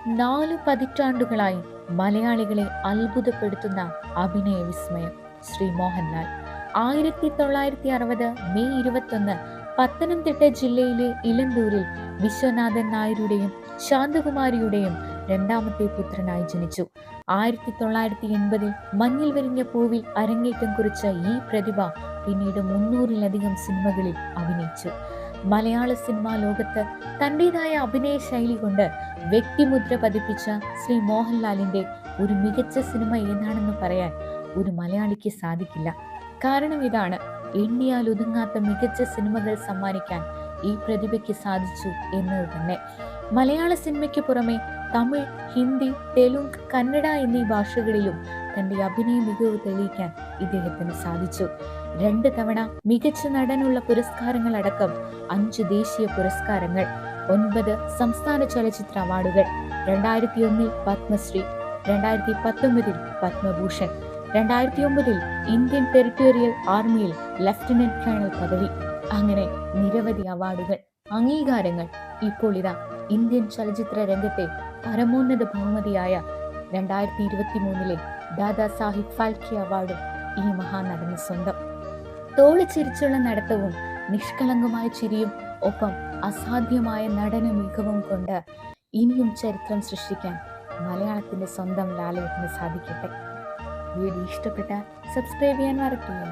4 പതിറ്റാണ്ടുകളായി മലയാളികളെ അത്ഭുതപ്പെടുത്തുന്ന അഭിനയ വിസ്മയം ശ്രീ മോഹൻലാൽ. 1960 മെയ് 21 പത്തനംതിട്ട ജില്ലയിലെ ഇലന്തൂരിൽ വിശ്വനാഥൻ നായരുടെയും ശാന്തകുമാരിയുടെയും രണ്ടാമത്തെ പുത്രനായി ജനിച്ചു. 1980 മഞ്ഞിൽ വിരിഞ്ഞ പൂവിൽ അരങ്ങേറ്റം കുറിച്ച ഈ പ്രതിഭ പിന്നീട് 300-ലധികം സിനിമകളിൽ അഭിനയിച്ചു. മലയാള സിനിമാ ലോകത്ത് തന്റേതായ അഭിനയ ശൈലി കൊണ്ട് വ്യക്തിമുദ്ര പതിപ്പിച്ച ശ്രീ മോഹൻലാലിന്റെ ഒരു മികച്ച സിനിമ ഏതാണെന്ന് പറയാൻ ഒരു മലയാളിക്ക് സാധിക്കില്ല. കാരണം ഇതാണ്, എണ്ണിയാൽ ഒതുങ്ങാത്ത മികച്ച സിനിമകൾ സമ്മാനിക്കാൻ ഈ പ്രതിഭയ്ക്ക് സാധിച്ചു എന്നത് തന്നെ. മലയാള സിനിമയ്ക്ക് പുറമെ തമിഴ്, ഹിന്ദി, തെലുങ്ക്, കന്നഡ എന്നീ ഭാഷകളിലും തന്റെ അഭിനയ മികവ് തെളിയിക്കാൻ ഇദ്ദേഹത്തിന് സാധിച്ചു. 2 തവണ മികച്ച നടനുള്ള പുരസ്കാരങ്ങൾ അടക്കം 5 ദേശീയ പുരസ്കാരങ്ങൾ, 9 സംസ്ഥാന ചലച്ചിത്ര അവാർഡുകൾ, 2001 പത്മശ്രീ, 2019 പത്മഭൂഷൺ, 2009 ഇന്ത്യൻ ടെറിട്ടോറിയൽ ആർമിയിൽ ലഫ്റ്റനന്റ് കേണൽ പദവി. അങ്ങനെ നിരവധി അവാർഡുകൾ, അംഗീകാരങ്ങൾ. ഇപ്പോൾ ഇതാ ഇന്ത്യൻ ചലച്ചിത്ര രംഗത്തെ പരമോന്നത ബഹുമതിയായ 2023 ദാദാ സാഹിബ് ഫാൽക്കെ അവാർഡും ഈ മഹാനടന് സ്വന്തം. തോളിച്ചിരിച്ചുള്ള നടത്തവും നിഷ്കളങ്കമായ ചിരിയും ഒപ്പം അസാധ്യമായ നടന മികവും കൊണ്ട് ഇനിയും ചരിത്രം സൃഷ്ടിക്കാൻ മലയാളത്തിന്റെ സ്വന്തം ലാലേട്ടന് സാധിക്കട്ടെ. വീഡിയോ ഇഷ്ടപ്പെട്ടാൽ സബ്സ്ക്രൈബ് ചെയ്യാൻ മറക്കില്ല.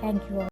Thank you.